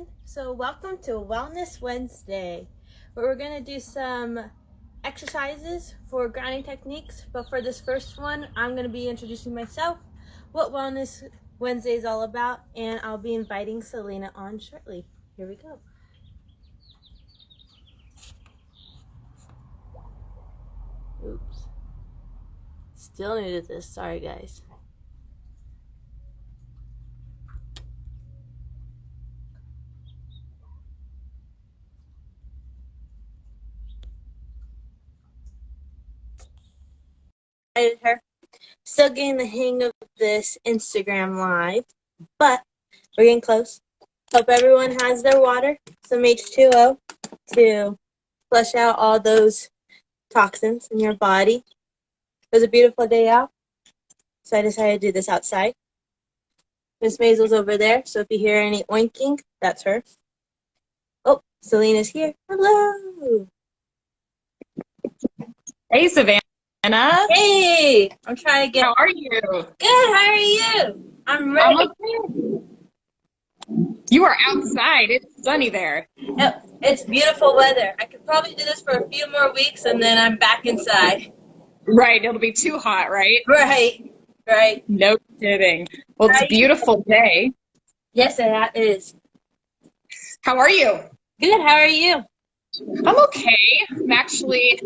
everyone. So welcome to Wellness Wednesday, where we're going to do some exercises for grounding techniques. But for this first one, I'm going to be introducing myself, what Wellness Wednesday is all about, and I'll be inviting Selena on shortly. Here we go. Oops. Still new to this. Sorry, guys. Her. Still getting the hang of this Instagram live, but we're getting close. Hope everyone has their water, some H2O to flush out all those toxins in your body. It was a beautiful day out, so I decided to do this outside. Miss Maisel's over there, so if you hear any oinking, that's her. Oh, Selena's here. Hello. Hey, Savannah. Hey, I'm trying to get. How are you? Good. How are you? I'm ready. I'm okay. You are outside. It's sunny there. Oh, it's beautiful weather. I could probably do this for a few more weeks, and then I'm back inside. Right. It'll be too hot, right? Right. No kidding. Well, it's a beautiful day. Yes, it is. How are you? Good. How are you? I'm okay. I'm actually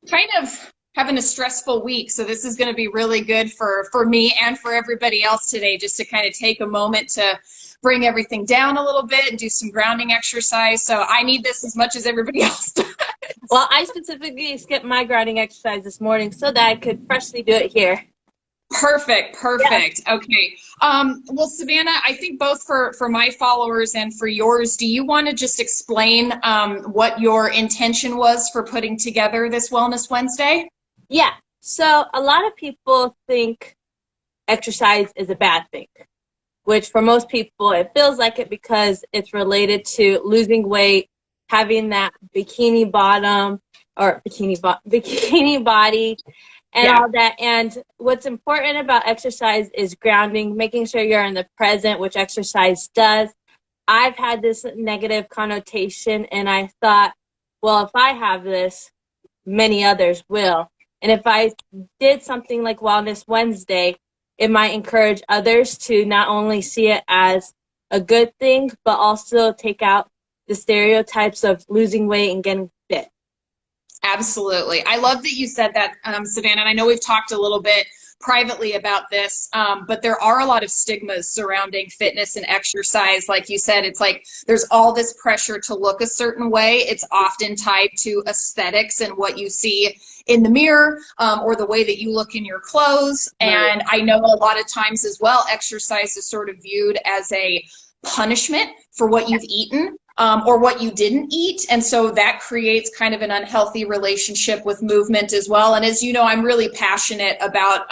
kind of having a stressful week, so this is going to be really good for me and for everybody else today, just to kind of take a moment to bring everything down a little bit and do some grounding exercise. So I need this as much as everybody else does. Well, I specifically skipped my grounding exercise this morning so that I could freshly do it here. Perfect. Yeah. Okay. Well, Savannah, I think both for my followers and for yours, do you want to just explain what your intention was for putting together this Wellness Wednesday? Yeah. So a lot of people think exercise is a bad thing, which for most people it feels like it because it's related to losing weight, having that bikini bottom or bikini body and all that. And what's important about exercise is grounding, making sure you're in the present, which exercise does. I've had this negative connotation, and I thought, well, if I have this, many others will. And if I did something like Wellness Wednesday, it might encourage others to not only see it as a good thing, but also take out the stereotypes of losing weight and getting fit. Absolutely. I love that you said that, Savannah. And I know we've talked a little bit privately about this, but there are a lot of stigmas surrounding fitness and exercise. Like you said, it's like there's all this pressure to look a certain way. It's often tied to aesthetics and what you see in the mirror, or the way that you look in your clothes. And I know a lot of times as well, exercise is sort of viewed as a punishment for what you've eaten. Or what you didn't eat. And so that creates kind of an unhealthy relationship with movement as well. And as you know, I'm really passionate about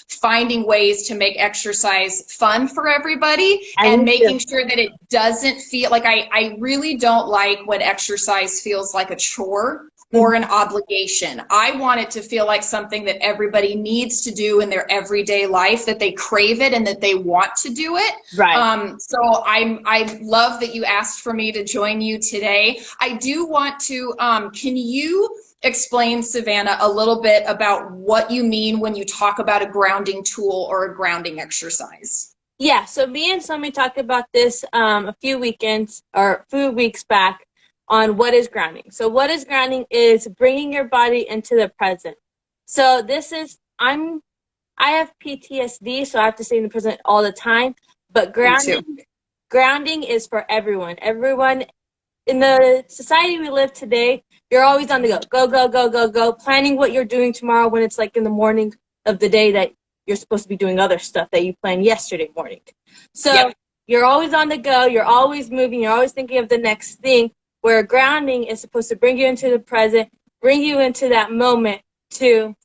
finding ways to make exercise fun for everybody and making sure that it doesn't feel like I really don't like when exercise feels like a chore or an obligation. I want it to feel like something that everybody needs to do in their everyday life, that they crave it and that they want to do it. Right. So I love that you asked for me to join you today. I do want to, can you explain, Savannah, a little bit about what you mean when you talk about a grounding tool or a grounding exercise? Yeah, so me and Somi talked about this a few weeks back on what is grounding. So what is grounding is bringing your body into the present. So this is, I have PTSD, so I have to stay in the present all the time, but grounding is for everyone. Everyone in the society we live today, you're always on the go, planning what you're doing tomorrow when it's like in the morning of the day that you're supposed to be doing other stuff that you planned yesterday morning. So you're always on the go, you're always moving, you're always thinking of the next thing, where grounding is supposed to bring you into the present, bring you into that moment to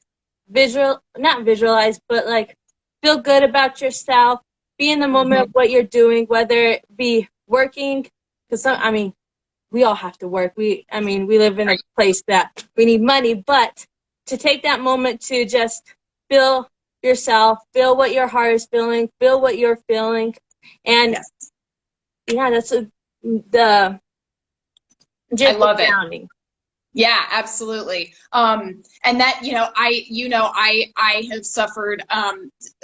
not visualize, but like feel good about yourself, be in the moment of what you're doing, whether it be working, because we all have to work. We live in a place that we need money, but to take that moment to just feel yourself, feel what your heart is feeling, feel what you're feeling. And yeah, that's the I just the love it. grounding. Yeah, absolutely. And that, I have suffered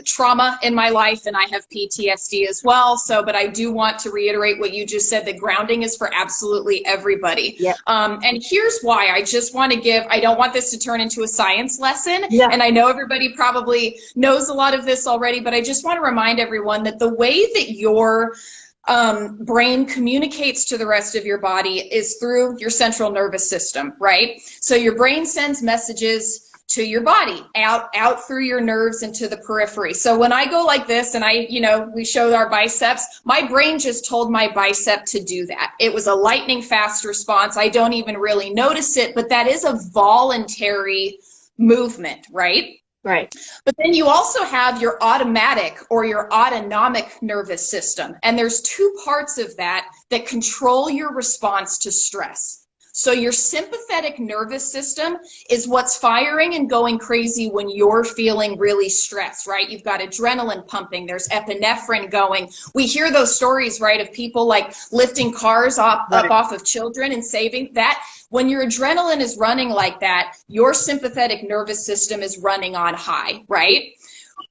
trauma in my life, and I have PTSD as well. So, but I do want to reiterate what you just said, that grounding is for absolutely everybody. Yep. And here's why. I don't want this to turn into a science lesson. Yeah. And I know everybody probably knows a lot of this already, but I just want to remind everyone that the way that your brain communicates to the rest of your body is through your central nervous system, right? So your brain sends messages to your body out through your nerves into the periphery. So when I go like this and we showed our biceps, my brain just told my bicep to do that. It was a lightning fast response. I don't even really notice it, but that is a voluntary movement, right? Right. But then you also have your automatic or your autonomic nervous system. And there's two parts of that control your response to stress. So your sympathetic nervous system is what's firing and going crazy when you're feeling really stressed, right? You've got adrenaline pumping, there's epinephrine going. We hear those stories, right, of people like lifting cars up off of children and saving that. When your adrenaline is running like that, your sympathetic nervous system is running on high, right?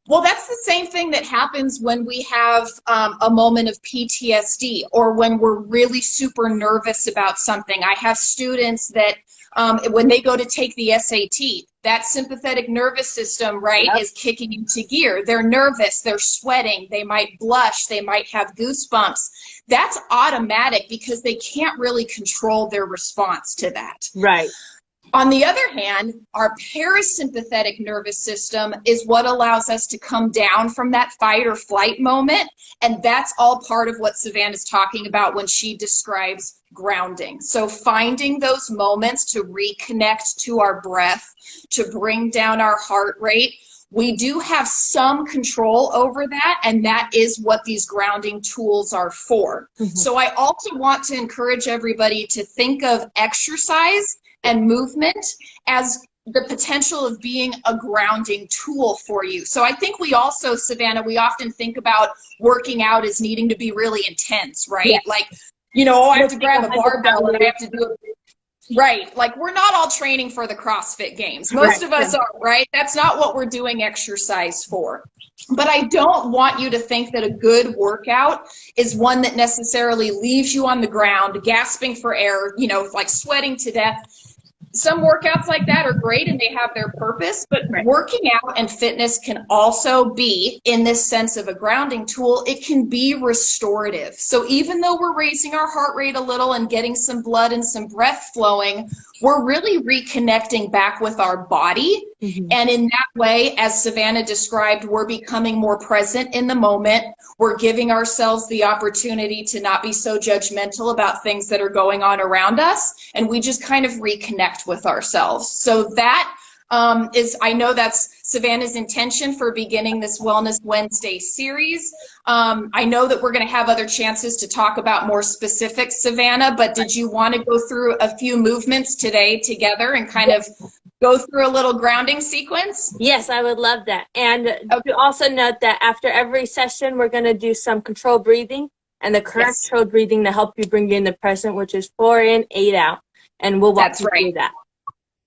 Well, that's the same thing that happens when we have a moment of PTSD, or when we're really super nervous about something. I have students that when they go to take the SAT, that sympathetic nervous system, right, is kicking into gear. They're nervous, they're sweating, they might blush, they might have goosebumps. That's automatic because they can't really control their response to that. Right. On the other hand, our parasympathetic nervous system is what allows us to come down from that fight or flight moment. And that's all part of what Savannah's talking about when she describes grounding. So finding those moments to reconnect to our breath, to bring down our heart rate. We do have some control over that, and that is what these grounding tools are for. Mm-hmm. So I also want to encourage everybody to think of exercise and movement as the potential of being a grounding tool for you. So I think we also, Savannah, we often think about working out as needing to be really intense, right? Yes. Like, I have to grab a barbell and I have to do it. Right. Like, we're not all training for the CrossFit Games. Most of us are, right? That's not what we're doing exercise for. But I don't want you to think that a good workout is one that necessarily leaves you on the ground, gasping for air, like sweating to death. Some workouts like that are great and they have their purpose, but working out and fitness can also be, in this sense of a grounding tool, it can be restorative. So even though we're raising our heart rate a little and getting some blood and some breath flowing, we're really reconnecting back with our body. Mm-hmm. And in that way, as Savannah described, we're becoming more present in the moment. We're giving ourselves the opportunity to not be so judgmental about things that are going on around us. And we just kind of reconnect with ourselves. So that I know that's Savannah's intention for beginning this Wellness Wednesday series. I know that we're going to have other chances to talk about more specifics, Savannah, but did you want to go through a few movements today together and kind of go through a little grounding sequence? Yes, I would love that. And to also note that after every session, we're going to do some controlled breathing, and the correct controlled breathing to help you bring you in the present, which is 4 in, 8 out. And we'll walk you through that.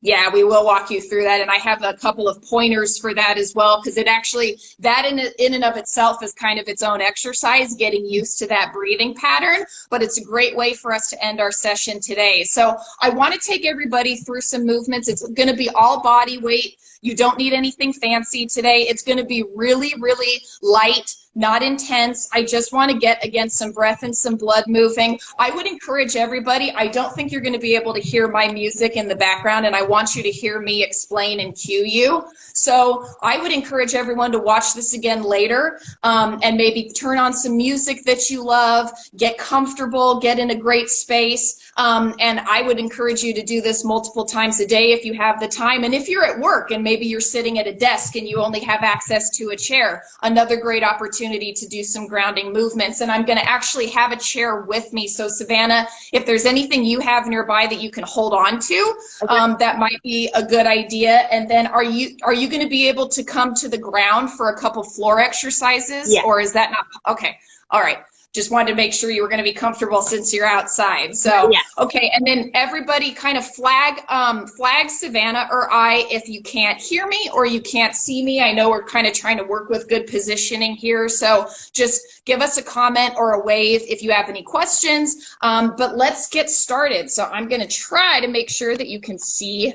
Yeah, we will walk you through that. And I have a couple of pointers for that as well, because it actually, that in and of itself is kind of its own exercise, getting used to that breathing pattern. But it's a great way for us to end our session today. So I want to take everybody through some movements. It's going to be all body weight. You don't need anything fancy today. It's going to be really, really light, not intense. I just want to get, again, some breath and some blood moving. I would encourage everybody, I don't think you're going to be able to hear my music in the background, and I want you to hear me explain and cue you. So I would encourage everyone to watch this again later, and maybe turn on some music that you love, get comfortable, get in a great space. And I would encourage you to do this multiple times a day if you have the time. And if you're at work and maybe you're sitting at a desk and you only have access to a chair, another great opportunity to do some grounding movements. And I'm going to actually have a chair with me. So Savannah, if there's anything you have nearby that you can hold on to, that might be a good idea. And then are you going to be able to come to the ground for a couple floor exercises? Yeah. Or is that not? Okay. All right. just wanted to make sure you were going to be comfortable since you're outside. So, Yeah. okay. And then everybody kind of flag Savannah or I if you can't hear me or you can't see me. I know we're kind of trying to work with good positioning here. So just give us a comment or a wave if you have any questions. But let's get started. So I'm going to try to make sure that you can see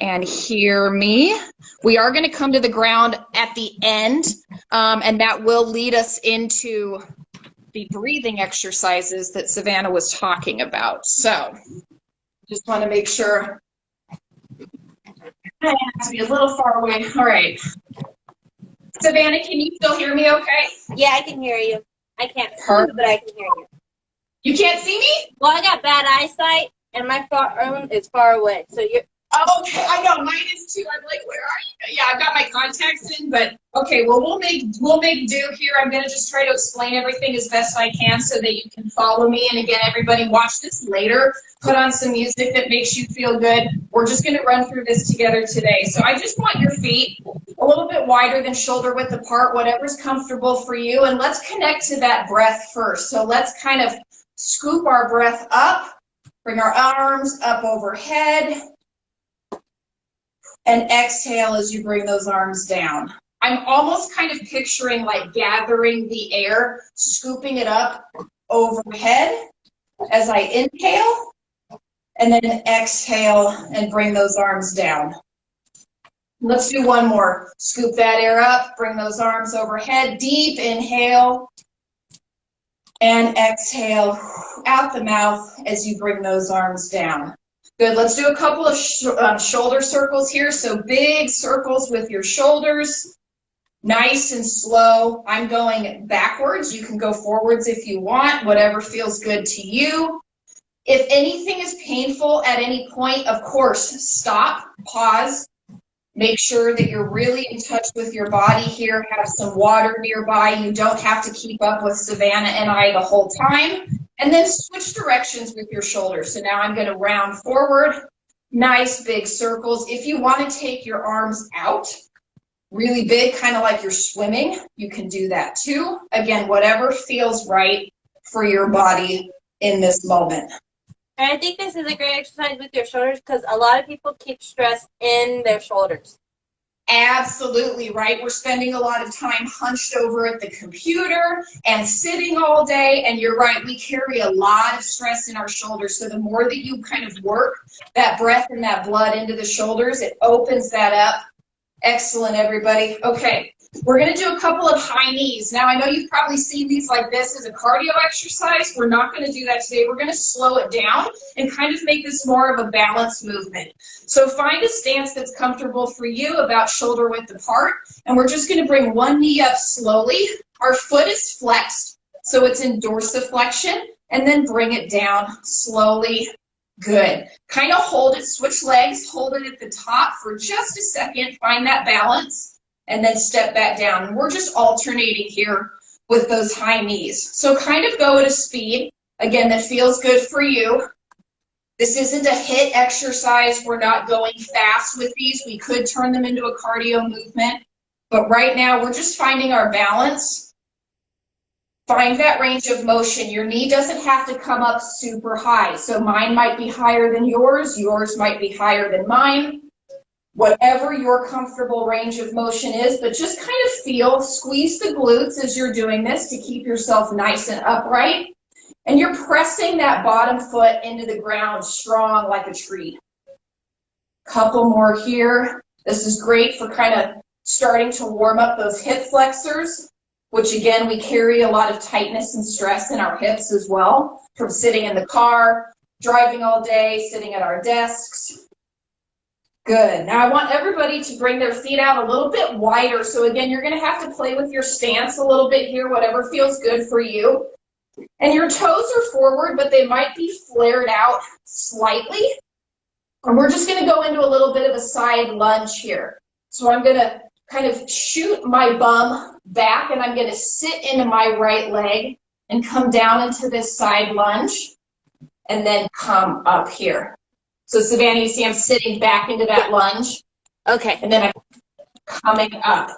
and hear me. We are going to come to the ground at the end, and that will lead us into the breathing exercises that Savannah was talking about. So just want to make sure I have to be a little far away. All right. Savannah, can you still hear me okay? Yeah, I can hear you. I can't see you, Perfect. but I can hear you. You can't see me? Well, I got bad eyesight, and my phone is far away, so you're... Oh, okay, I know, mine is too. I'm like, where are you? Yeah, I've got my contacts in, but okay, well, we'll make do here. I'm gonna just try to explain everything as best I can so that you can follow me. And again, everybody watch this later. Put on some music that makes you feel good. We're just gonna run through this together today. So I just want your feet a little bit wider than shoulder width apart, whatever's comfortable for you. And let's connect to that breath first. So let's kind of scoop our breath up, bring our arms up overhead, and exhale as you bring those arms down. I'm almost kind of picturing like gathering the air, scooping it up overhead as I inhale, and then exhale and bring those arms down. Let's do one more. Scoop that air up, bring those arms overhead, deep inhale, and exhale out the mouth as you bring those arms down. Good, let's do a couple of shoulder circles here. So big circles with your shoulders, nice and slow. I'm going backwards. You can go forwards if you want, whatever feels good to you. If anything is painful at any point, of course, stop, pause. Make sure that you're really in touch with your body here. Have some water nearby. You don't have to keep up with Savannah and I the whole time. And then switch directions with your shoulders. So now I'm going to round forward. Nice big circles. If you want to take your arms out really big, kind of like you're swimming, you can do that too. Again, whatever feels right for your body in this moment. And I think this is a great exercise with your shoulders because a lot of people keep stress in their shoulders. Absolutely, right? We're spending a lot of time hunched over at the computer and sitting all day, and you're right, we carry a lot of stress in our shoulders. So the more that you kind of work that breath and that blood into the shoulders, it opens that up. Excellent, everybody. Okay, we're going to do a couple of high knees. Now, I know you've probably seen these like this as a cardio exercise. We're not going to do that today. We're going to slow it down and kind of make this more of a balance movement. So find a stance that's comfortable for you, about shoulder width apart, and we're just going to bring one knee up slowly. Our foot is flexed, so it's in dorsiflexion, and then bring it down slowly. Good. Kind of hold it, switch legs, hold it at the top for just a second, find that balance, and then step back down. And we're just alternating here with those high knees. So kind of go at a speed, again, that feels good for you. This isn't a HIIT exercise. We're not going fast with these. We could turn them into a cardio movement. But right now, we're just finding our balance. Find that range of motion. Your knee doesn't have to come up super high. So mine might be higher than yours. Yours might be higher than mine. Whatever your comfortable range of motion is, but just kind of feel, squeeze the glutes as you're doing this to keep yourself nice and upright. And you're pressing that bottom foot into the ground strong like a tree. Couple more here. This is great for kind of starting to warm up those hip flexors, which again, we carry a lot of tightness and stress in our hips as well from sitting in the car, driving all day, sitting at our desks. Good. Now I want everybody to bring their feet out a little bit wider. So again, you're going to have to play with your stance a little bit here, whatever feels good for you. And your toes are forward, but they might be flared out slightly. And we're just going to go into a little bit of a side lunge here. So I'm going to kind of shoot my bum back, and I'm going to sit into my right leg and come down into this side lunge, and then come up here. So Savannah, you see I'm sitting back into that lunge. Okay. And then I'm coming up.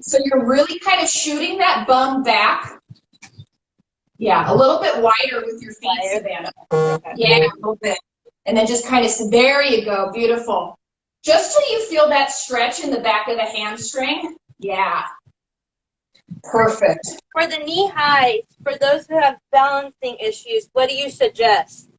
So you're really kind of shooting that bum back Yeah, a little bit wider with your feet, Savannah. Yeah, a little bit. And then just kind of, there you go, beautiful. Just till you feel that stretch in the back of the hamstring. Yeah, perfect. For the knee highs, for those who have balancing issues, what do you suggest?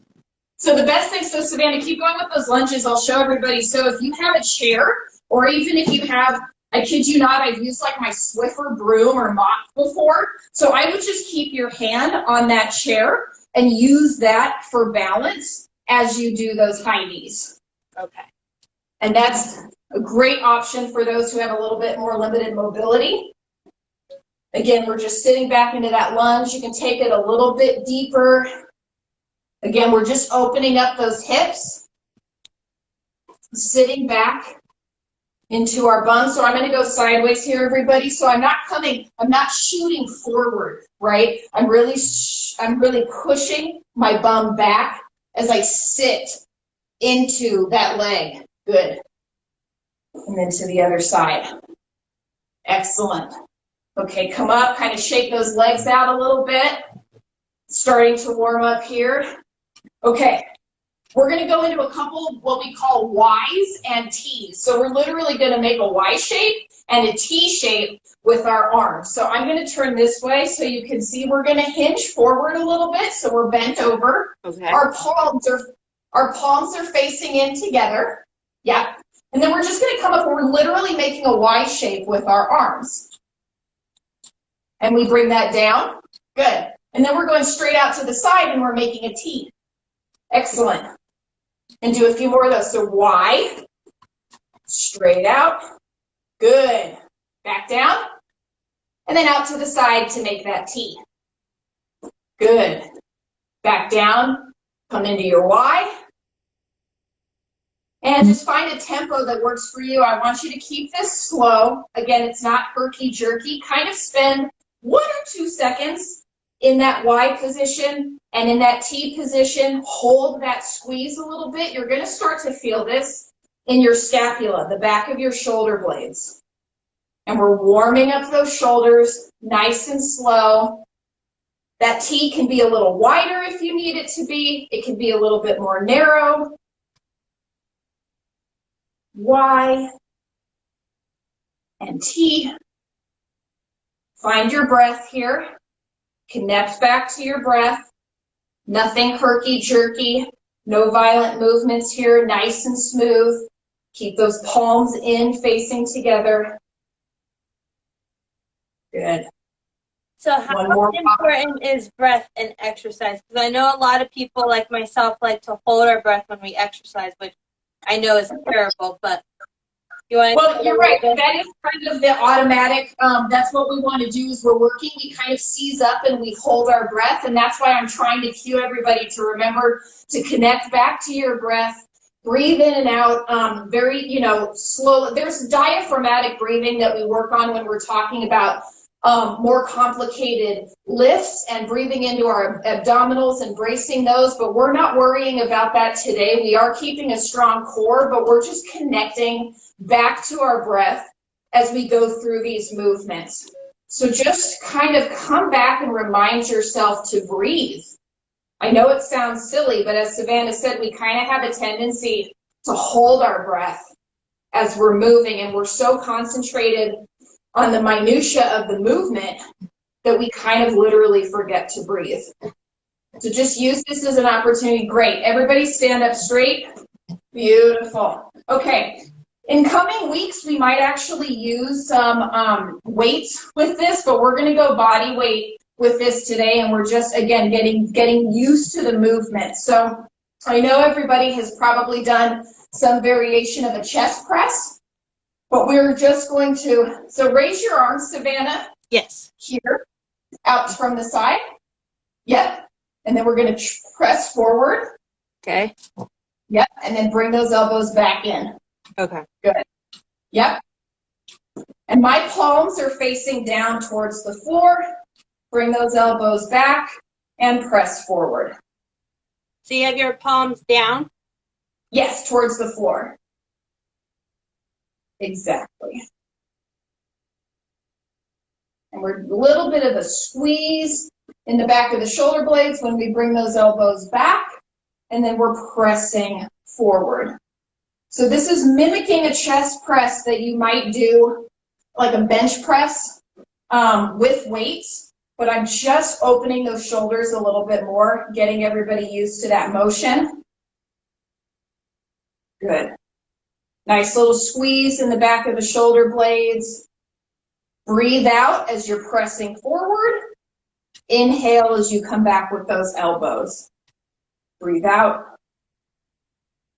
So the best thing, so Savannah, keep going with those lunges. I'll show everybody. So if you have a chair, or even if you have, I kid you not, I've used like my Swiffer broom or mop before. So I would just keep your hand on that chair and use that for balance as you do those high knees. Okay. And that's a great option for those who have a little bit more limited mobility. Again, we're just sitting back into that lunge. You can take it a little bit deeper. Again, we're just opening up those hips, sitting back into our bum. So I'm going to go sideways here, everybody. So I'm not shooting forward, right? I'm really pushing my bum back as I sit into that leg. Good. And then to the other side. Excellent. Okay, come up, kind of shake those legs out a little bit. Starting to warm up here. Okay, we're going to go into a couple of what we call Ys and Ts. So we're literally going to make a Y shape and a T shape with our arms. So I'm going to turn this way so you can see we're going to hinge forward a little bit. So we're bent over. Okay. Our palms are facing in together. Yep. And then we're just going to come up. We're literally making a Y shape with our arms. And we bring that down. Good. And then we're going straight out to the side and we're making a T. Excellent. And do a few more of those. So Y, straight out. Good. Back down. And then out to the side to make that T. Good. Back down. Come into your Y. And just find a tempo that works for you. I want you to keep this slow. Again, it's not herky-jerky. Kind of spend 1 or 2 seconds in that Y position and in that T position. Hold that squeeze a little bit. You're going to start to feel this in your scapula, the back of your shoulder blades. And we're warming up those shoulders nice and slow. That T can be a little wider if you need it to be. It can be a little bit more narrow. Y and T. Find your breath here. Connect back to your breath. Nothing herky-jerky. No violent movements here. Nice and smooth. Keep those palms in, facing together. Good. So how important is breath in exercise? Because I know a lot of people like myself like to hold our breath when we exercise, which I know is terrible, but you want to. Well, you're right. That is kind of the automatic. That's what we want to do is we're working. We kind of seize up and we hold our breath. And that's why I'm trying to cue everybody to remember to connect back to your breath. Breathe in and out very, slow. There's diaphragmatic breathing that we work on when we're talking about more complicated lifts and breathing into our abdominals and bracing those, but we're not worrying about that today. We are keeping a strong core, but we're just connecting back to our breath as we go through these movements. So just kind of come back and remind yourself to breathe. I know it sounds silly, but as Savannah said, we kind of have a tendency to hold our breath as we're moving, and we're so concentrated on the minutia of the movement that we kind of literally forget to breathe. So just use this as an opportunity. Great. Everybody stand up straight. Beautiful. Okay. In coming weeks, we might actually use some weights with this, but we're going to go body weight with this today, and we're just, again, getting used to the movement. So I know everybody has probably done some variation of a chest press. But we're just going to, so raise your arms, Savannah. Yes. Here, out from the side. Yep. And then we're going to press forward. Okay. Yep. And then bring those elbows back in. Okay. Good. Yep. And my palms are facing down towards the floor. Bring those elbows back and press forward. So you have your palms down? Yes, towards the floor. Exactly. And we're a little bit of a squeeze in the back of the shoulder blades when we bring those elbows back, and then we're pressing forward. So this is mimicking a chest press that you might do, like a bench press with weights, but I'm just opening those shoulders a little bit more, getting everybody used to that motion. Good. Nice little squeeze in the back of the shoulder blades. Breathe out as you're pressing forward. Inhale as you come back with those elbows. Breathe out.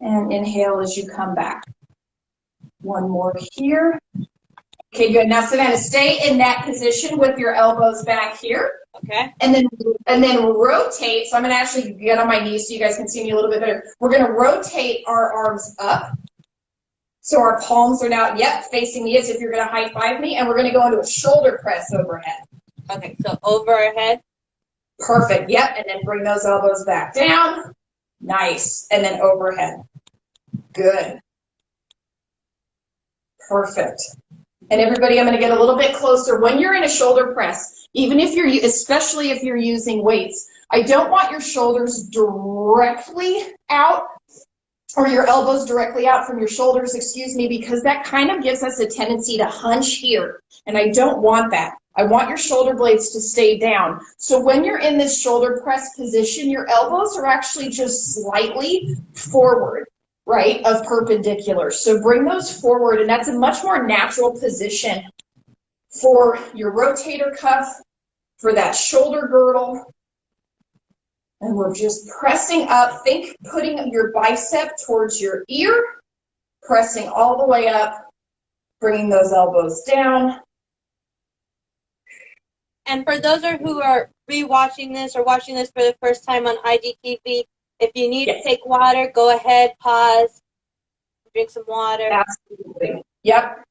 And inhale as you come back. One more here. Okay, good. Now, Savannah, stay in that position with your elbows back here. Okay. And then rotate. So I'm going to actually get on my knees so you guys can see me a little bit better. We're going to rotate our arms up. So our palms are now, facing me as if you're going to high five me. And we're going to go into a shoulder press overhead. Okay, so overhead. Perfect. Yep. And then bring those elbows back down. Nice. And then overhead. Good. Perfect. And everybody, I'm going to get a little bit closer. When you're in a shoulder press, even if you're, especially if you're using weights, I don't want your shoulders directly out or your elbows directly out from your shoulders, excuse me, because that kind of gives us a tendency to hunch here. And I don't want that. I want your shoulder blades to stay down. So when you're in this shoulder press position, your elbows are actually just slightly forward, right, of perpendicular. So bring those forward, and that's a much more natural position for your rotator cuff, for that shoulder girdle. And we're just pressing up. Think putting your bicep towards your ear, pressing all the way up, bringing those elbows down. And for those who are rewatching this or watching this for the first time on IGTV, if you need to take water, go ahead, pause, drink some water. Absolutely. Yep.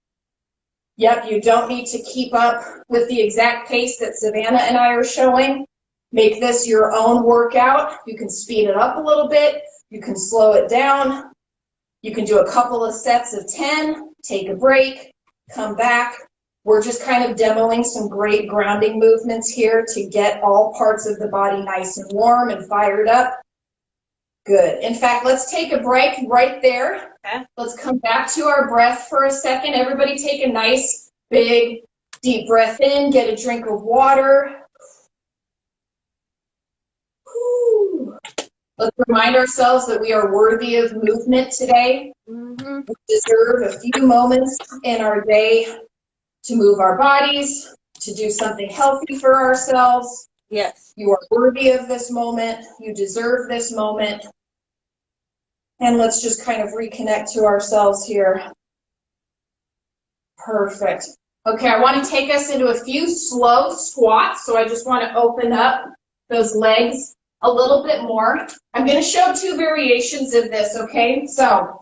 Yep, you don't need to keep up with the exact pace that Savannah and I are showing. Make this your own workout. You can speed it up a little bit. You can slow it down. You can do a couple of sets of 10, take a break, come back. We're just kind of demoing some great grounding movements here to get all parts of the body nice and warm and fired up. Good. In fact, let's take a break right there. Okay. Let's come back to our breath for a second. Everybody take a nice, big, deep breath in. Get a drink of water. Whew. Let's remind ourselves that we are worthy of movement today. Mm-hmm. We deserve a few moments in our day to move our bodies, to do something healthy for ourselves. Yes. You are worthy of this moment. You deserve this moment. And let's just kind of reconnect to ourselves here. Perfect. Okay, I want to take us into a few slow squats. So I just want to open up those legs a little bit more. I'm going to show two variations of this, okay? So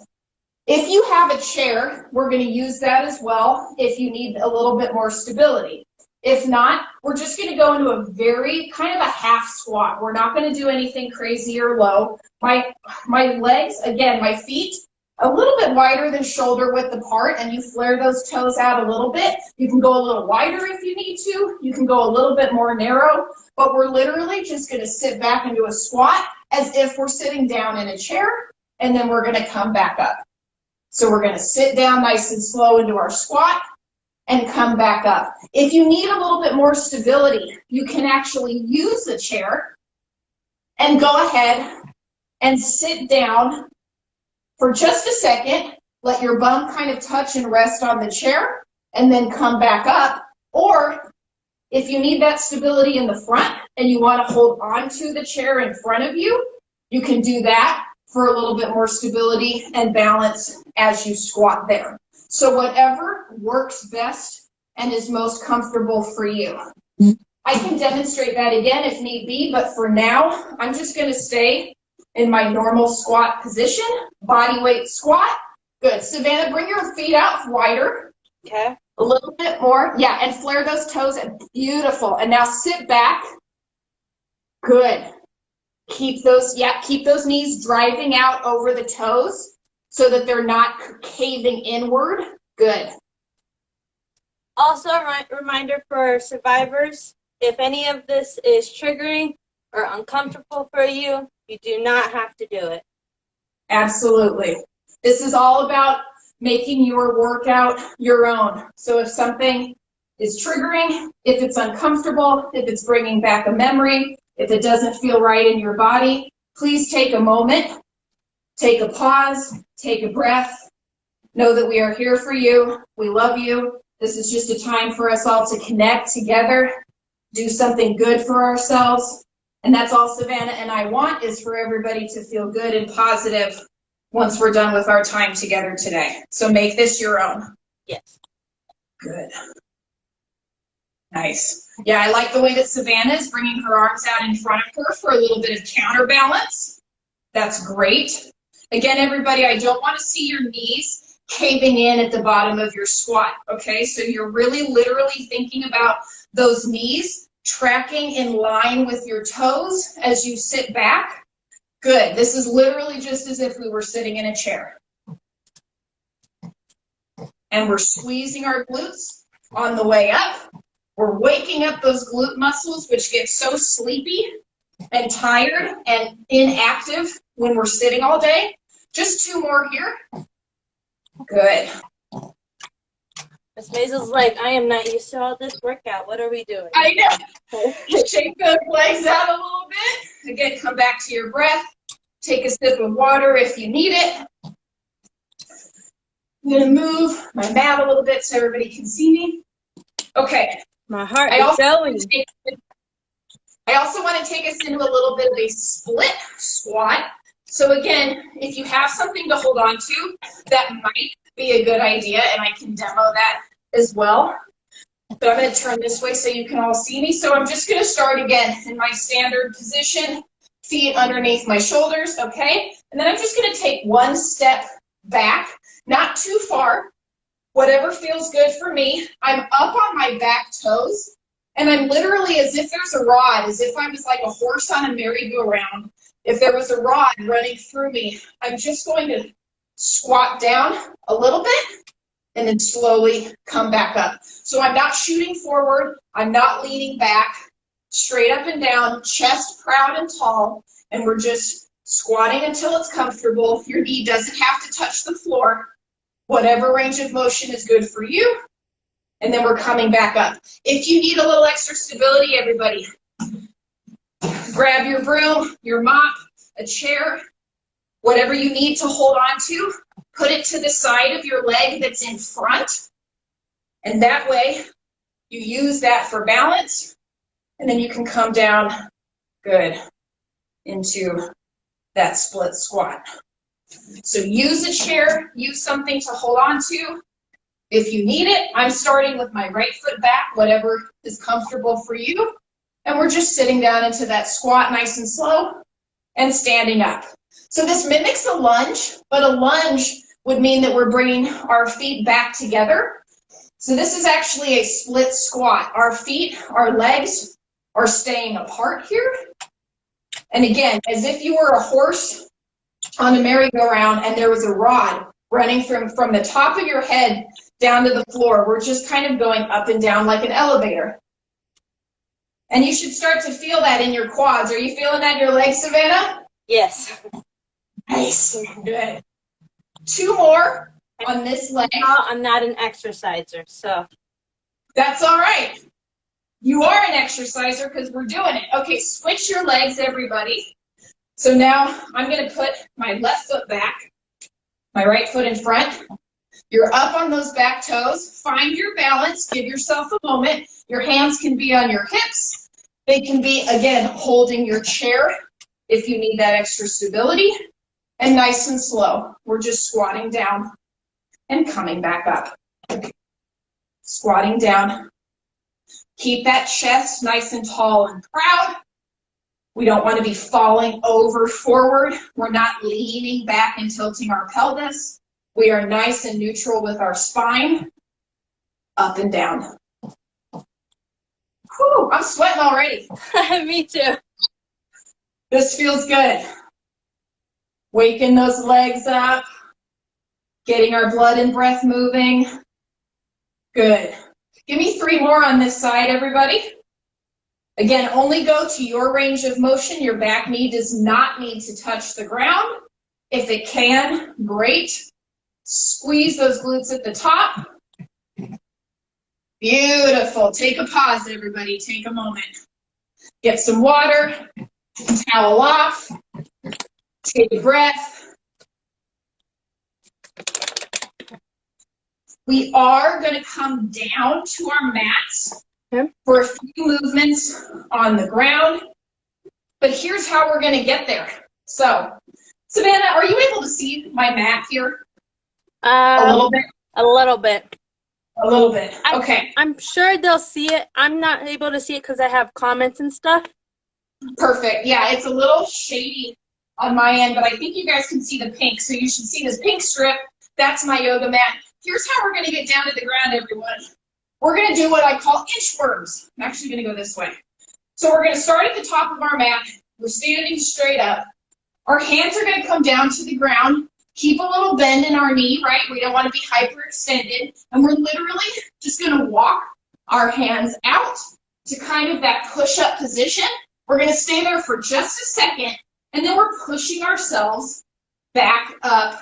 if you have a chair, we're going to use that as well if you need a little bit more stability. If not, we're just going to go into a very kind of a half squat. We're not going to do anything crazy or low. My legs, again, my feet, a little bit wider than shoulder width apart, and you flare those toes out a little bit. You can go a little wider if you need to. You can go a little bit more narrow, but we're literally just going to sit back into a squat as if we're sitting down in a chair, and then we're going to come back up. So we're going to sit down nice and slow into our squat and come back up. If you need a little bit more stability, you can actually use the chair and go ahead and sit down for just a second. Let your bum kind of touch and rest on the chair and then come back up. Or if you need that stability in the front and you want to hold on to the chair in front of you, you can do that for a little bit more stability and balance as you squat there. So whatever works best and is most comfortable for you. I can demonstrate that again if need be, but for now, I'm just going to stay in my normal squat position, body weight squat. Good. Savannah, bring your feet out wider. Okay. A little bit more. Yeah, and flare those toes. Beautiful. And now sit back. Good. Keep those knees driving out over the toes so that they're not caving inward. Good. Also, a reminder for survivors, If any of this is triggering or uncomfortable for you, you do not have to do it. Absolutely. This is all about making your workout your own. So if something is triggering, if it's uncomfortable, if it's bringing back a memory, if it doesn't feel right in your body, please take a moment, take a pause, take a breath. Know that we are here for you. We love you. This is just a time for us all to connect together, do something good for ourselves. And that's all Savannah and I want, is for everybody to feel good and positive once we're done with our time together today. So make this your own. Yes. Good. Nice. Yeah, I like the way that Savannah is bringing her arms out in front of her for a little bit of counterbalance. That's great. Again, everybody, I don't want to see your knees caving in at the bottom of your squat, okay? So you're really literally thinking about those knees tracking in line with your toes as you sit back. Good. This is literally just as if we were sitting in a chair. And we're squeezing our glutes on the way up. We're waking up those glute muscles, which get so sleepy and tired and inactive when we're sitting all day. Just 2 more here. Good. Miss Maisel's like, I am not used to all this workout. What are we doing? I know. Shake those legs out a little bit. Again, come back to your breath. Take a sip of water if you need it. I'm going to move my mat a little bit so everybody can see me. Okay. My heart is going. I also want to take us into a little bit of a split squat. So again, if you have something to hold on to, that might be a good idea, and I can demo that as well. But I'm going to turn this way so you can all see me. So I'm just going to start again in my standard position, feet underneath my shoulders, okay? And then I'm just going to take 1 step back, not too far, whatever feels good for me. I'm up on my back toes, and I'm literally as if there's a rod, as if I was like a horse on a merry-go-round. If there was a rod running through me, I'm just going to squat down a little bit and then slowly come back up. So I'm not shooting forward. I'm not leaning back. Straight up and down, chest proud and tall, and we're just squatting until it's comfortable. Your knee doesn't have to touch the floor. Whatever range of motion is good for you. And then we're coming back up. If you need a little extra stability, everybody, grab your broom, your mop, a chair, whatever you need to hold on to, put it to the side of your leg that's in front. And that way, you use that for balance, and then you can come down, good, into that split squat. So use a chair, use something to hold on to. If you need it, I'm starting with my right foot back, whatever is comfortable for you. And we're just sitting down into that squat nice and slow and standing up. So this mimics a lunge, but a lunge would mean that we're bringing our feet back together. So this is actually a split squat. Our feet, our legs are staying apart here. And again, as if you were a horse on a merry-go-round and there was a rod running from the top of your head down to the floor. We're just kind of going up and down like an elevator. And you should start to feel that in your quads. Are you feeling that in your legs, Savannah? Yes. Nice. Good. 2 more on this leg. I'm not an exerciser, so. That's all right. You are an exerciser because we're doing it. Okay, switch your legs, everybody. So now I'm going to put my left foot back, my right foot in front. You're up on those back toes. Find your balance. Give yourself a moment. Your hands can be on your hips. They can be, again, holding your chair if you need that extra stability. And nice and slow. We're just squatting down and coming back up. Squatting down. Keep that chest nice and tall and proud. We don't want to be falling over forward. We're not leaning back and tilting our pelvis. We are nice and neutral with our spine. Up and down. Whew, I'm sweating already. Me too. This feels good. Waking those legs up. Getting our blood and breath moving. Good. Give me 3 more on this side, everybody. Again, only go to your range of motion. Your back knee does not need to touch the ground. If it can, great. Squeeze those glutes at the top. Beautiful. Take a pause, everybody. Take a moment. Get some water, towel off, take a breath. We are going to come down to our mats for a few movements on the ground, but here's how we're going to get there. So, Savannah, are you able to see my mat here? A little bit? A little bit. A little bit. Okay. I'm sure they'll see it. I'm not able to see it because I have comments and stuff. Perfect. Yeah, it's a little shady on my end, but I think you guys can see the pink. So you should see this pink strip. That's my yoga mat. Here's how we're going to get down to the ground, everyone. We're going to do what I call inchworms. I'm actually going to go this way. So we're going to start at the top of our mat. We're standing straight up. Our hands are going to come down to the ground. Keep a little bend in our knee, right? We don't want to be hyperextended. And we're literally just going to walk our hands out to kind of that push-up position. We're going to stay there for just a second, and then we're pushing ourselves back up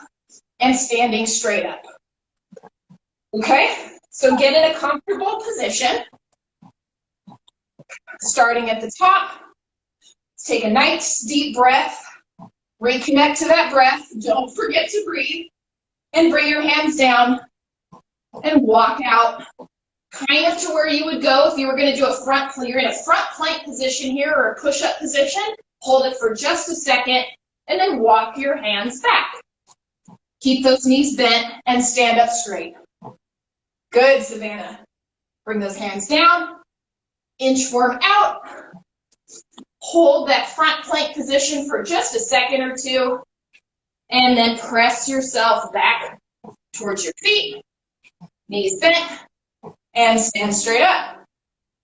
and standing straight up. Okay? So get in a comfortable position. Starting at the top, let's take a nice deep breath. Reconnect to that breath. Don't forget to breathe. And bring your hands down and walk out kind of to where you would go if you were going to do a front plank. You're in a front plank position here or a push-up position. Hold it for just a second and then walk your hands back. Keep those knees bent and stand up straight. Good, Savannah. Bring those hands down. Inchworm out. Hold that front plank position for just a second or two, and then press yourself back towards your feet, knees bent, and stand straight up.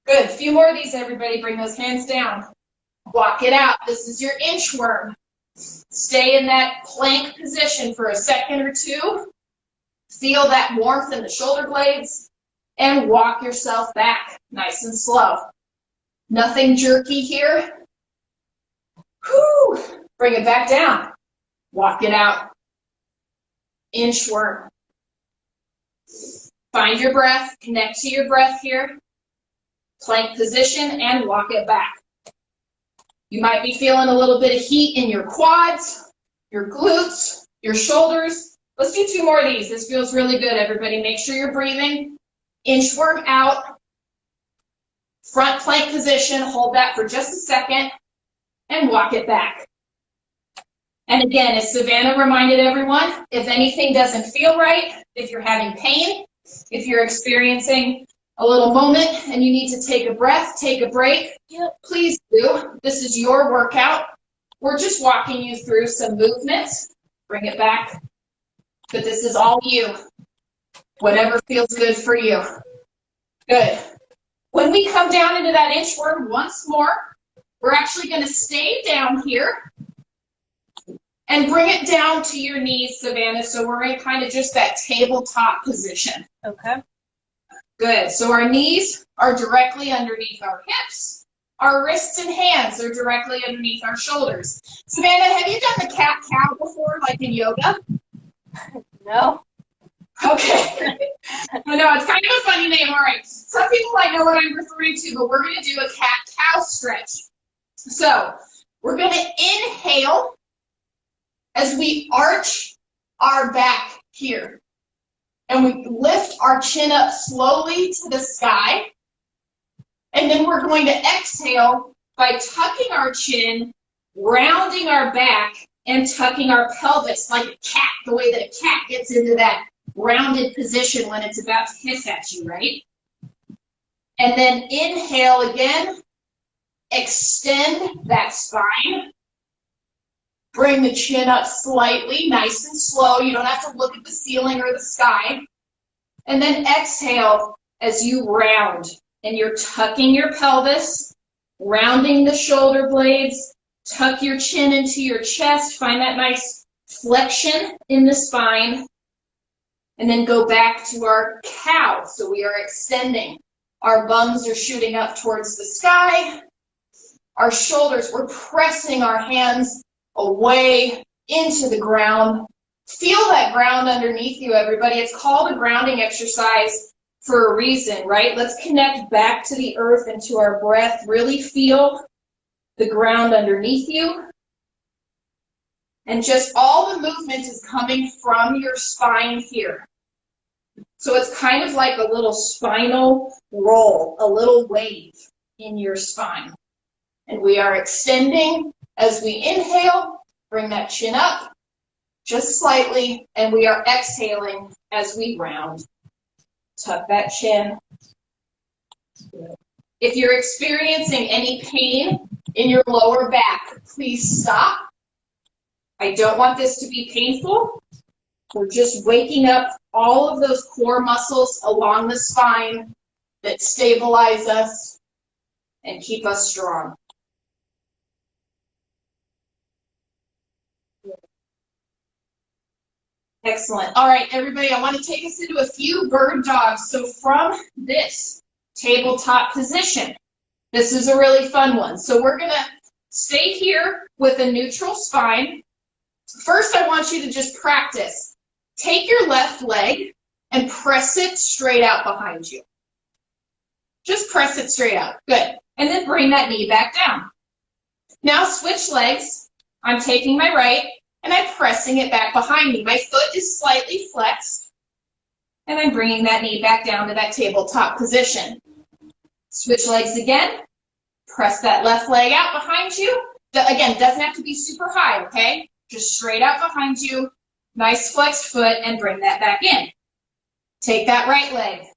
Good. A few more of these, everybody. Bring those hands down. Walk it out. This is your inchworm. Stay in that plank position for a second or two. Feel that warmth in the shoulder blades, and walk yourself back nice and slow. Nothing jerky here. Whew. Bring it back down. Walk it out. Inchworm. Find your breath. Connect to your breath here. Plank position and walk it back. You might be feeling a little bit of heat in your quads, your glutes, your shoulders. Let's do two more of these. This feels really good, everybody. Make sure you're breathing. Inchworm out. Front plank position. Hold that for just a second. And walk it back. And again, as Savannah reminded everyone, if anything doesn't feel right, if you're having pain, if you're experiencing a little moment and you need to take a breath, take a break, please do. This is your workout. We're just walking you through some movements. Bring it back. But this is all you. Whatever feels good for you. Good. When we come down into that inchworm once more, we're actually going to stay down here and bring it down to your knees, Savannah. So we're in kind of just that tabletop position. Okay. Good. So our knees are directly underneath our hips. Our wrists and hands are directly underneath our shoulders. Savannah, have you done the cat-cow before, like in yoga? No. Okay. I know, it's kind of a funny name. All right. Some people might know what I'm referring to, but we're going to do a cat-cow stretch. So we're going to inhale as we arch our back here. And we lift our chin up slowly to the sky. And then we're going to exhale by tucking our chin, rounding our back, and tucking our pelvis like a cat, the way that a cat gets into that rounded position when it's about to hiss at you, right? And then inhale again. Extend that spine. Bring the chin up slightly, nice and slow. You don't have to look at the ceiling or the sky. And then exhale as you round. And you're tucking your pelvis, rounding the shoulder blades. Tuck your chin into your chest. Find that nice flexion in the spine. And then go back to our cow. So we are extending. Our bums are shooting up towards the sky. our shoulders. We're pressing our hands away into the ground. Feel that ground underneath you, everybody. It's called a grounding exercise for a reason, right? Let's connect back to the earth and to our breath. Really feel the ground underneath you. And just all the movement is coming from your spine here. So it's kind of like a little spinal roll, a little wave in your spine. And we are extending as we inhale, bring that chin up just slightly, and we are exhaling as we round. Tuck that chin. If you're experiencing any pain in your lower back, please stop. I don't want this to be painful. We're just waking up all of those core muscles along the spine that stabilize us and keep us strong. Excellent. All right, everybody, I want to take us into a few bird dogs. So from this tabletop position, this is a really fun one. So we're going to stay here with a neutral spine. First, I want you to just practice. Take your left leg and press it straight out behind you. Just press it straight out. Good. And then bring that knee back down. Now switch legs. I'm taking my right and I'm pressing it back behind me. My foot is slightly flexed and I'm bringing that knee back down to that tabletop position. Switch legs again. Press that left leg out behind you. Again, doesn't have to be super high, okay? Just straight out behind you, nice flexed foot, and bring that back in. Take that right leg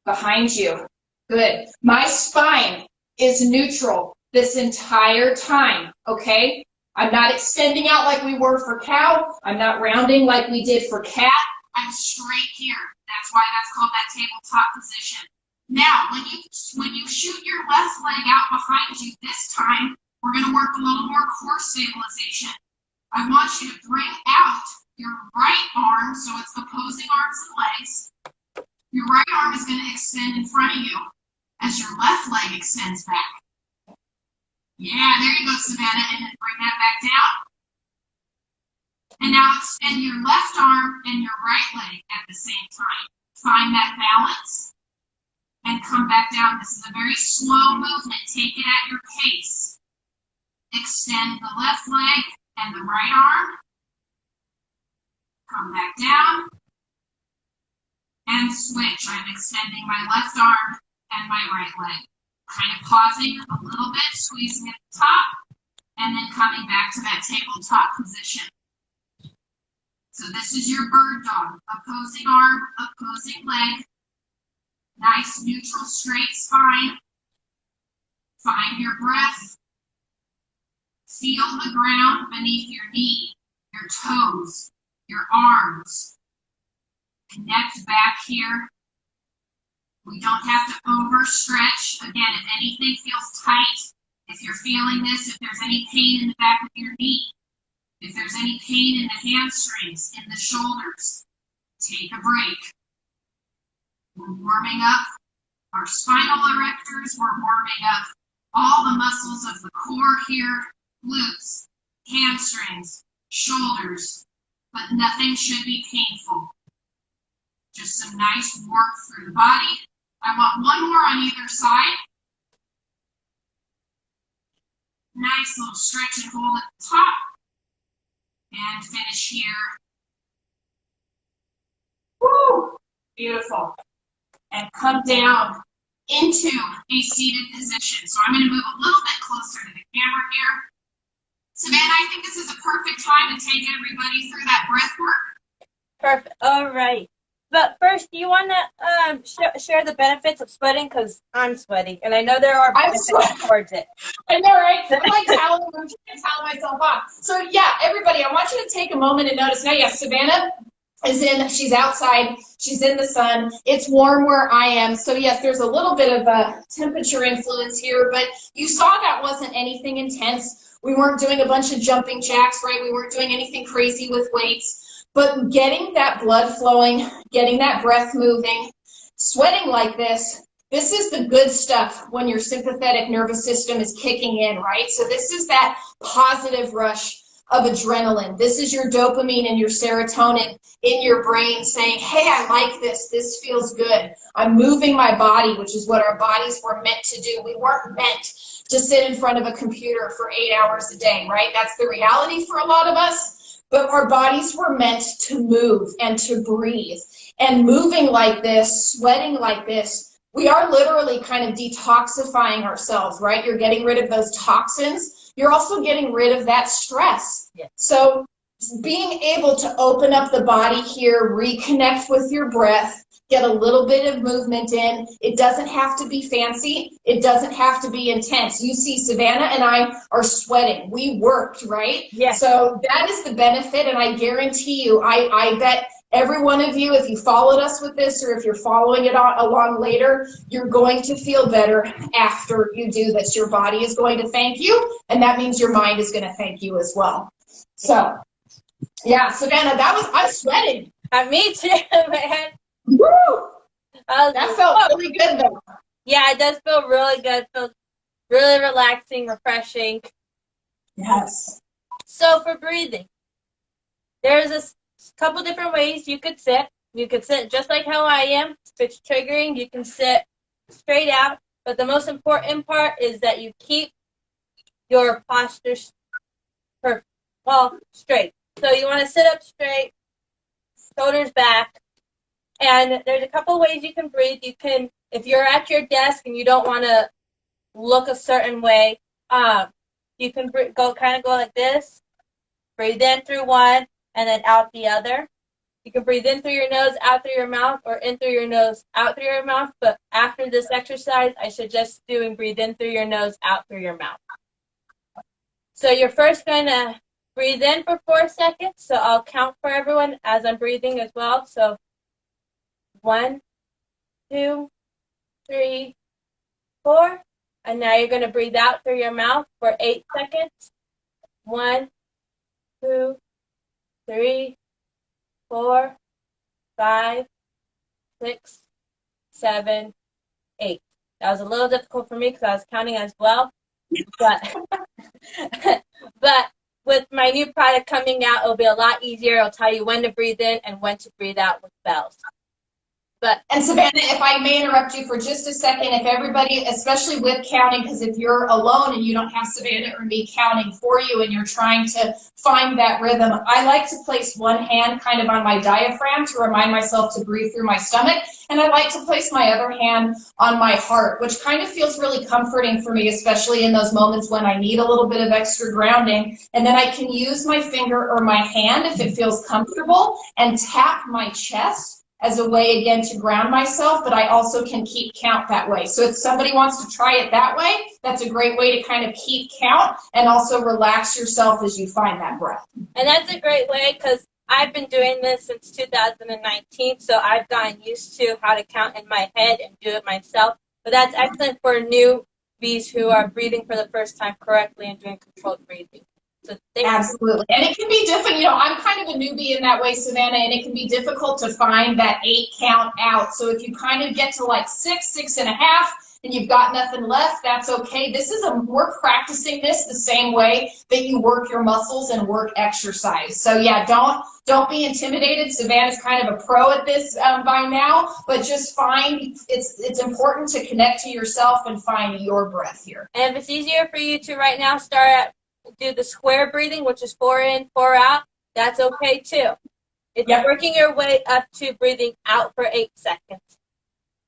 behind you. Good. My spine is neutral this entire time, okay? I'm not extending out like we were for cow. I'm not rounding like we did for cat. I'm straight here. That's why that's called that tabletop position. Now, when you shoot your left leg out behind you this time, we're going to work a little more core stabilization. I want you to bring out your right arm, so it's opposing arms and legs. Your right arm is going to extend in front of you as your left leg extends back. Yeah, there you go, Savannah, and then bring that back down. And now extend your left arm and your right leg at the same time. Find that balance and come back down. This is a very slow movement. Take it at your pace. Extend the left leg and the right arm. Come back down. And switch. I'm extending my left arm and my right leg. Kind of pausing a little bit, squeezing at the top, and then coming back to that tabletop position. So this is your bird dog. Opposing arm, opposing leg. Nice neutral straight spine. Find your breath. Feel the ground beneath your knee, your toes, your arms. Connect back here. We don't have to overstretch. Again, if anything feels tight, if you're feeling this, if there's any pain in the back of your knee, if there's any pain in the hamstrings, in the shoulders, take a break. We're warming up our spinal erectors. We're warming up all the muscles of the core here, glutes, hamstrings, shoulders, but nothing should be painful. Just some nice work through the body. I want one more on either side. Nice little stretch and hold at the top. And finish here. Woo! Beautiful. And come down into a seated position. So I'm going to move a little bit closer to the camera here. Savannah, I think this is a perfect time to take everybody through that breath work. Perfect. All right. But first, do you want to share the benefits of sweating? Because I'm sweating, and I know there are benefits towards it. I know, right? I'm like towel myself off. So yeah, everybody, I want you to take a moment and notice. Now, yes, Savannah is she's outside. She's in the sun. It's warm where I am. So yes, there's a little bit of a temperature influence here, but you saw that wasn't anything intense. We weren't doing a bunch of jumping jacks, right? We weren't doing anything crazy with weights. But getting that blood flowing, getting that breath moving, sweating like this This is the good stuff when your sympathetic nervous system is kicking in, right? So this is that positive rush of adrenaline. This is your dopamine and your serotonin in your brain saying, hey, I like this. This feels good. I'm moving my body, which is what our bodies were meant to do. We weren't meant to sit in front of a computer for 8 hours a day, right? That's the reality for a lot of us. But our bodies were meant to move and to breathe. And moving like this, sweating like this, we are literally kind of detoxifying ourselves, right? You're getting rid of those toxins. You're also getting rid of that stress. Yeah. So being able to open up the body here, reconnect with your breath, get a little bit of movement in. It doesn't have to be fancy. It doesn't have to be intense. You see, Savannah and I are sweating. We worked, right? Yes. So that is the benefit, and I guarantee you, I bet every one of you, if you followed us with this or if you're following it along later, you're going to feel better after you do this. Your body is going to thank you, and that means your mind is going to thank you as well. So, yeah, Savannah, I'm sweating. Me too, man. Woo! That felt really good, though. Yeah, it does feel really good. It feels really relaxing, refreshing. Yes. So for breathing, there's a couple different ways you could sit. You could sit just like how I am. If it's triggering, you can sit straight out. But the most important part is that you keep your posture straight. So you want to sit up straight, shoulders back. And there's a couple ways you can breathe. You can, if you're at your desk and you don't want to look a certain way, you can go like this. Breathe in through one and then out the other. You can breathe in through your nose, out through your mouth, or in through your nose, out through your mouth. But after this exercise, I suggest doing breathe in through your nose, out through your mouth. So you're first going to breathe in for 4 seconds. So I'll count for everyone as I'm breathing as well. So 1, 2, 3, 4. And now you're going to breathe out through your mouth for 8 seconds. 1, 2, 3, 4, 5, 6, 7, 8. That was a little difficult for me because I was counting as well. But with my new product coming out, it'll be a lot easier. It'll tell you when to breathe in and when to breathe out with bells. And Savannah, if I may interrupt you for just a second, if everybody, especially with counting, because if you're alone and you don't have Savannah or me counting for you and you're trying to find that rhythm, I like to place one hand kind of on my diaphragm to remind myself to breathe through my stomach. And I like to place my other hand on my heart, which kind of feels really comforting for me, especially in those moments when I need a little bit of extra grounding. And then I can use my finger or my hand if it feels comfortable and tap my chest as a way, again, to ground myself, but I also can keep count that way. So if somebody wants to try it that way, that's a great way to kind of keep count and also relax yourself as you find that breath. And that's a great way because I've been doing this since 2019, so I've gotten used to how to count in my head and do it myself. But that's excellent for newbies who are breathing for the first time correctly and doing controlled breathing. So absolutely. And it can be different. You know, I'm kind of a newbie in that way, Savannah, and it can be difficult to find that 8 count out. So if you kind of get to like 6, 6.5, and you've got nothing left, that's okay. We're practicing this the same way that you work your muscles and work exercise. So yeah, don't be intimidated. Savannah's kind of a pro at this by now, but just it's important to connect to yourself and find your breath here. And if it's easier for you to right now do the square breathing, which is 4 in, 4 out, that's okay too. It's working your way up to breathing out for 8 seconds.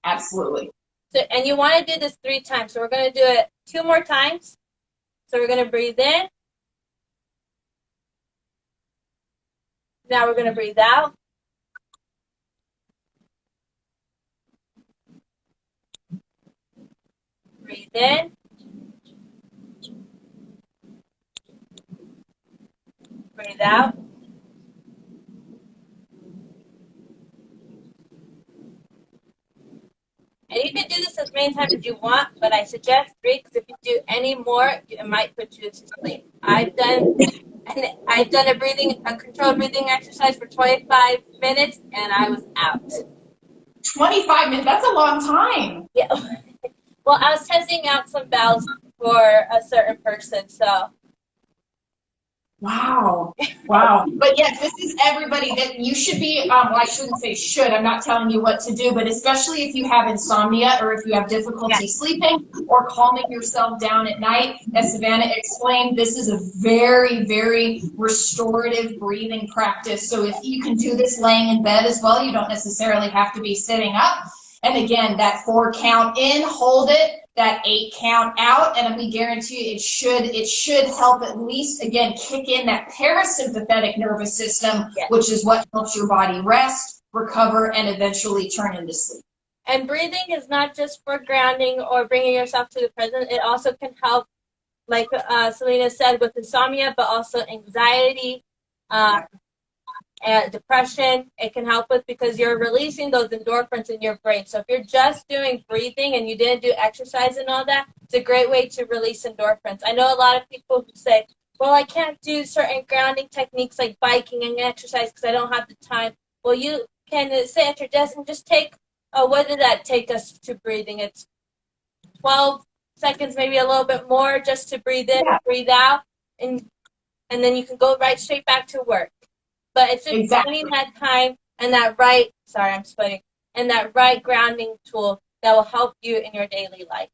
Absolutely. So, and you want to do this 3 times. So we're going to do it 2 more times. So we're going to breathe in. Now we're going to breathe out. Breathe in. Breathe out. And you can do this as many times as you want, but I suggest 3 because if you do any more, it might put you to sleep. I've done a controlled breathing exercise for 25 minutes, and I was out. 25 minutes, that's a long time. Yeah. Well, I was testing out some bells for a certain person, so. Wow. Wow. But yes, this is everybody that you should be, well, I shouldn't say should, I'm not telling you what to do, but especially if you have insomnia or if you have difficulty sleeping or calming yourself down at night, as Savannah explained, this is a very, very restorative breathing practice. So if you can do this laying in bed as well, you don't necessarily have to be sitting up. And again, that 4 count in, hold it, that 8 count out, and we guarantee you it should help at least, again, kick in that parasympathetic nervous system, which is what helps your body rest, recover, and eventually turn into sleep. And breathing is not just for grounding or bringing yourself to the present. It also can help, like Selena said, with insomnia, but also anxiety, and depression. It can help with because you're releasing those endorphins in your brain. So if you're just doing breathing and you didn't do exercise and all that, it's a great way to release endorphins. I know a lot of people who say, well, I can't do certain grounding techniques like biking and exercise because I don't have the time. Well, you can sit at your desk and just take, what did that take us to breathing? It's 12 seconds, maybe a little bit more, just to breathe in, breathe out, and then you can go right straight back to work. But it's just finding that time and that right, sorry, I'm sweating, and that right grounding tool that will help you in your daily life.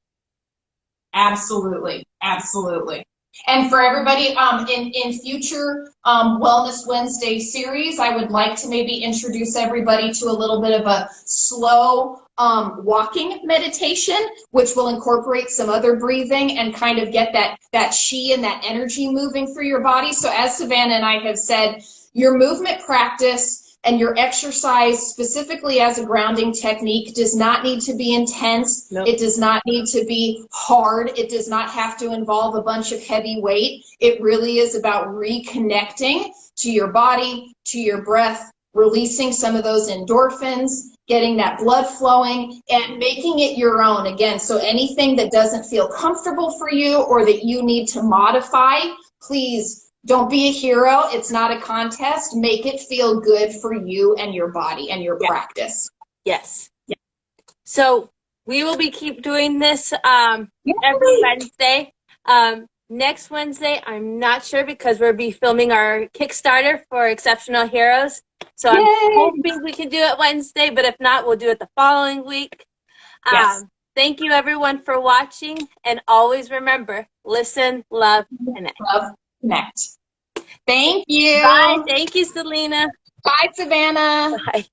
Absolutely. Absolutely. And for everybody, in future Wellness Wednesday series, I would like to maybe introduce everybody to a little bit of a slow walking meditation, which will incorporate some other breathing and kind of get that chi and that energy moving through your body. So as Savannah and I have said, your movement practice and your exercise specifically as a grounding technique does not need to be intense. Nope. It does not need to be hard. It does not have to involve a bunch of heavy weight. It really is about reconnecting to your body, to your breath, releasing some of those endorphins, getting that blood flowing, and making it your own. Again, so anything that doesn't feel comfortable for you or that you need to modify, please don't be a hero. It's not a contest. Make it feel good for you and your body and your practice. Yes. Yeah. So we will keep doing this every Wednesday. Next Wednesday, I'm not sure because we'll be filming our Kickstarter for Exceptional Heroes. So I'm hoping we can do it Wednesday, but if not, we'll do it the following week. Thank you, everyone, for watching. And always remember, listen, love, connect. Love, connect. Thank you. Bye. Thank you, Selena. Bye, Savannah. Bye.